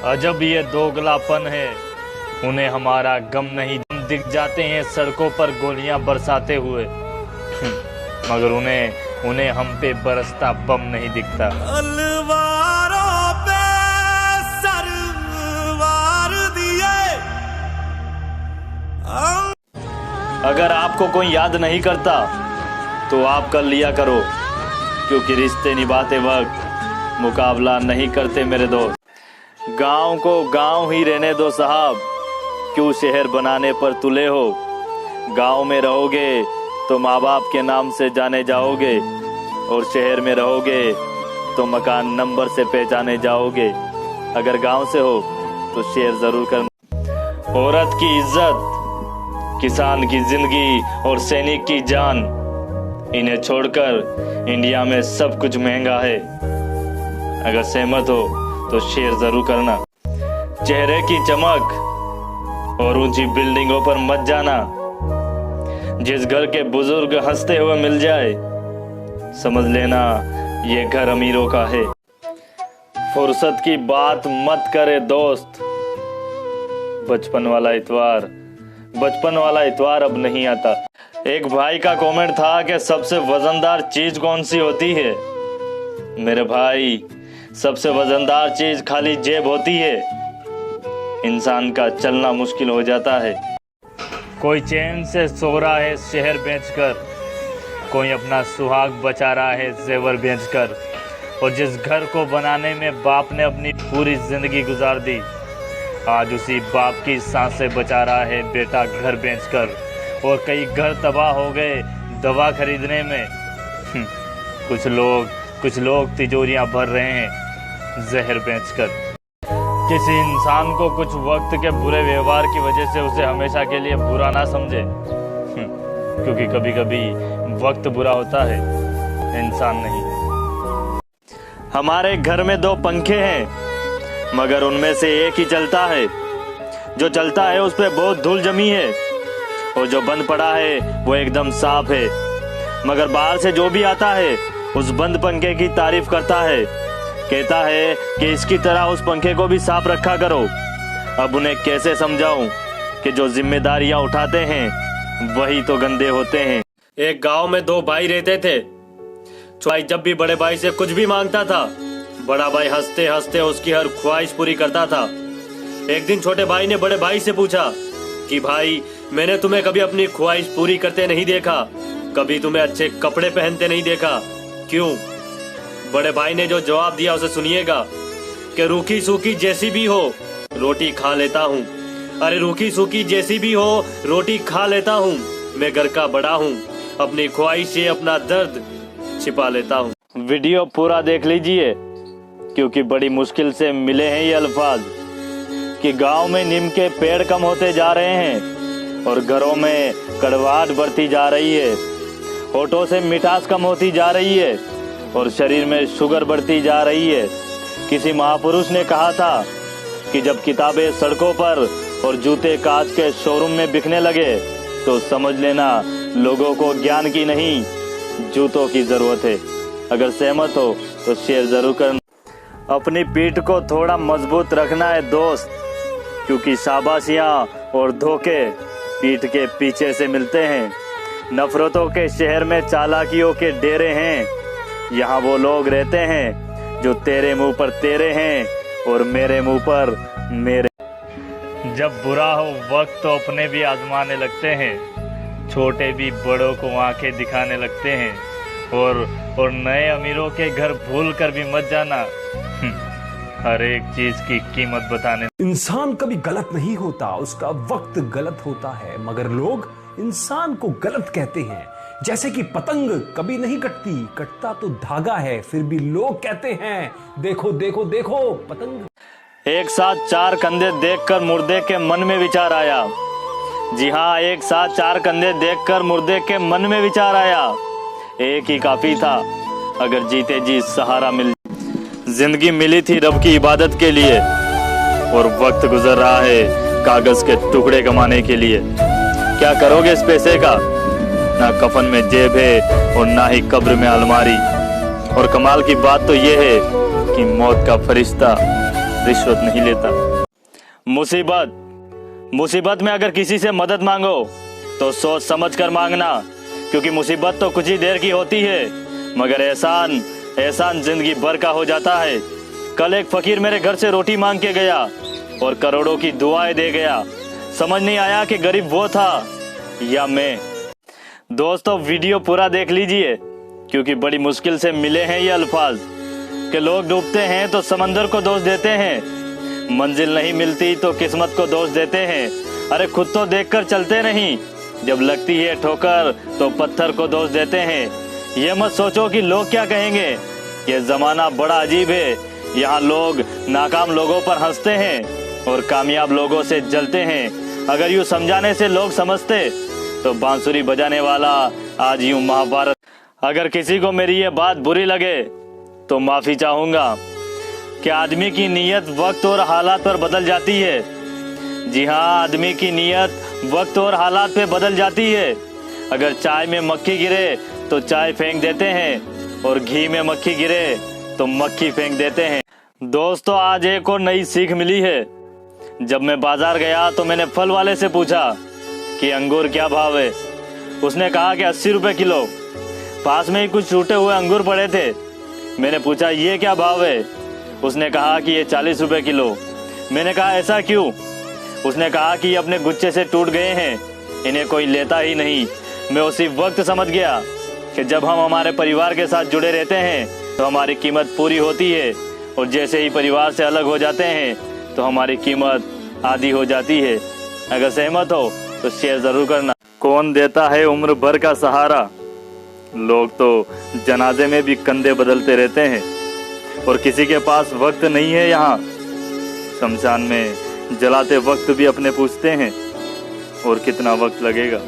अजब ये दोगलापन है, उन्हें हमारा गम नहीं दिख जाते हैं सड़कों पर गोलियां बरसाते हुए मगर उन्हें हम पे बरसता बम नहीं दिखता। तलवारों पे सरवार दिए। अगर आपको कोई याद नहीं करता तो आप कर लिया करो, क्योंकि रिश्ते निभाते वक्त मुकाबला नहीं करते मेरे दोस्त। गांव को गांव ही रहने दो साहब, क्यों शहर बनाने पर तुले हो। गांव में रहोगे तो माँ बाप के नाम से जाने जाओगे, और शहर में रहोगे तो मकान नंबर से पहचाने जाओगे। अगर गांव से हो तो शेयर जरूर करना। औरत की इज्जत, किसान की जिंदगी और सैनिक की जान, इन्हें छोड़कर इंडिया में सब कुछ महंगा है। अगर सहमत हो तो शेयर जरूर करना। चेहरे की चमक और ऊंची बिल्डिंगों पर मत जाना। जिस घर के बुजुर्ग हंसते हुए मिल जाए, समझ लेना ये घर अमीरों का है। फुर्सत की बात मत करे दोस्त, बचपन वाला इतवार अब नहीं आता। एक भाई का कमेंट था कि सबसे वजनदार चीज कौन सी होती है। मेरे भाई, सबसे वजनदार चीज खाली जेब होती है। इंसान का चलना मुश्किल हो जाता है। कोई चैन से सो रहा है शहर बेचकर, कोई अपना सुहाग बचा रहा है जेवर बेचकर, और जिस घर को बनाने में बाप ने अपनी पूरी जिंदगी गुजार दी, आज उसी बाप की सांसें बचा रहा है बेटा घर बेचकर। और कई घर तबाह हो गए दवा खरीदने में। कुछ लोग तिजोरियां भर रहे हैं जहर बेचकर। किसी इंसान को कुछ वक्त के बुरे व्यवहार की वजह से उसे हमेशा के लिए बुरा ना समझे, क्योंकि कभी कभी वक्त बुरा होता है, इंसान नहीं। हमारे घर में 2 पंखे हैं, मगर उनमें से एक ही चलता है। जो चलता है उस पर बहुत धूल जमी है, और जो बंद पड़ा है वो एकदम साफ है। मगर बाहर से जो भी आता है उस बंद पंखे की तारीफ करता है, कहता है कि इसकी तरह उस पंखे को भी साफ रखा करो। अब उन्हें कैसे समझाऊं कि जो जिम्मेदारियां उठाते हैं वही तो गंदे होते हैं। एक गांव में 2 भाई रहते थे। भाई जब भी बड़े भाई से कुछ भी मांगता था, बड़ा भाई हंसते हंसते उसकी हर ख्वाहिश पूरी करता था। एक दिन छोटे भाई ने बड़े भाई से पूछा कि भाई, मैंने तुम्हें कभी अपनी ख्वाहिश पूरी करते नहीं देखा, कभी तुम्हें अच्छे कपड़े पहनते नहीं देखा, क्यों? बड़े भाई ने जो जवाब दिया उसे सुनिएगा कि रूखी सूखी जैसी भी हो रोटी खा लेता हूँ। अरे रूखी सूखी जैसी भी हो रोटी खा लेता हूँ, मैं घर का बड़ा हूँ, अपनी ख्वाहिश से अपना दर्द छिपा लेता हूँ। वीडियो पूरा देख लीजिए, क्योंकि बड़ी मुश्किल से मिले हैं ये अल्फाज कि गांव में नीम के पेड़ कम होते जा रहे हैं और घरों में कड़वाहट बढ़ती जा रही है। होठों से मिठास कम होती जा रही है और शरीर में शुगर बढ़ती जा रही है। किसी महापुरुष ने कहा था कि जब किताबें सड़कों पर और जूते कांच के शोरूम में बिकने लगे तो समझ लेना लोगों को ज्ञान की नहीं, जूतों की जरूरत है। अगर सहमत हो तो शेयर जरूर करना। अपनी पीठ को थोड़ा मजबूत रखना है दोस्त, क्योंकि शाबाशियां और धोखे पीठ के पीछे से मिलते हैं। नफरतों के शहर में चालाकियों के डेरे हैं। यहाँ वो लोग रहते हैं जो तेरे मुंह पर तेरे हैं और मेरे मुंह पर मेरे। जब बुरा हो वक्त तो अपने भी आजमाने लगते हैं, छोटे भी बड़ों को आंखें दिखाने लगते हैं, और नए अमीरों के घर भूल कर भी मत जाना, हर एक चीज की कीमत बताने। इंसान कभी गलत नहीं होता, उसका वक्त गलत होता है, मगर लोग इंसान को गलत कहते हैं। जैसे कि पतंग कभी नहीं कटती, कटता तो धागा है, फिर भी लोग कहते हैं देखो देखो देखो पतंग। एक साथ 4 कंधे देखकर मुर्दे के मन में विचार आया। जी हाँ, एक साथ 4 कंधे देखकर मुर्दे के मन में विचार आया। एक ही काफी था अगर जीते जी सहारा मिल। जिंदगी मिली थी रब की इबादत के लिए और वक्त गुजर रहा है कागज के टुकड़े कमाने के लिए। क्या करोगे इस पैसे का? ना कफन में जेब है और ना ही कब्र में अलमारी। और कमाल की बात तो ये है कि मौत का फरिश्ता रिश्वत नहीं लेता। मुसीबत में अगर किसी से मदद मांगो तो सोच समझ कर मांगना, क्योंकि मुसीबत तो कुछ ही देर की होती है, मगर एहसान जिंदगी भर का हो जाता है। कल एक फकीर मेरे घर से रोटी मांग के गया और करोड़ों की दुआएं दे गया। समझ नहीं आया कि गरीब वो था या मैं। दोस्तों, वीडियो पूरा देख लीजिए, क्योंकि बड़ी मुश्किल से मिले हैं ये अल्फाज कि लोग डूबते हैं तो समंदर को दोष देते हैं, मंजिल नहीं मिलती तो किस्मत को दोष देते हैं। अरे खुद तो देखकर चलते नहीं, जब लगती है ठोकर तो पत्थर को दोष देते हैं। ये मत सोचो कि लोग क्या कहेंगे, ये जमाना बड़ा अजीब है। यहाँ लोग नाकाम लोगों पर हंसते हैं और कामयाब लोगों से जलते हैं। अगर यूँ समझाने से लोग समझते तो बांसुरी बजाने वाला आज यूँ महाभारत। अगर किसी को मेरी ये बात बुरी लगे तो माफी चाहूंगा कि आदमी की नीयत वक्त और हालात पर बदल जाती है। जी हाँ, आदमी की नीयत वक्त और हालात पे बदल जाती है। अगर चाय में मक्खी गिरे तो चाय फेंक देते हैं और घी में मक्खी गिरे तो मक्खी फेंक देते हैं। दोस्तों, आज एक और नई सीख मिली है। जब मैं बाजार गया तो मैंने फल वाले से पूछा कि अंगूर क्या भाव है। उसने कहा कि 80 रुपए किलो। पास में ही कुछ टूटे हुए अंगूर पड़े थे। मैंने पूछा ये क्या भाव है। उसने कहा कि ये 40 रुपए किलो। मैंने कहा ऐसा क्यों। उसने कहा कि ये अपने गुच्छे से टूट गए हैं, इन्हें कोई लेता ही नहीं। मैं उसी वक्त समझ गया कि जब हम हमारे परिवार के साथ जुड़े रहते हैं तो हमारी कीमत पूरी होती है, और जैसे ही परिवार से अलग हो जाते हैं तो हमारी कीमत आधी हो जाती है। अगर सहमत हो तो शेयर जरूर करना। कौन देता है उम्र भर का सहारा। लोग तो जनाजे में भी कंधे बदलते रहते हैं और किसी के पास वक्त नहीं है। यहाँ शमशान में जलाते वक्त भी अपने पूछते हैं और कितना वक्त लगेगा।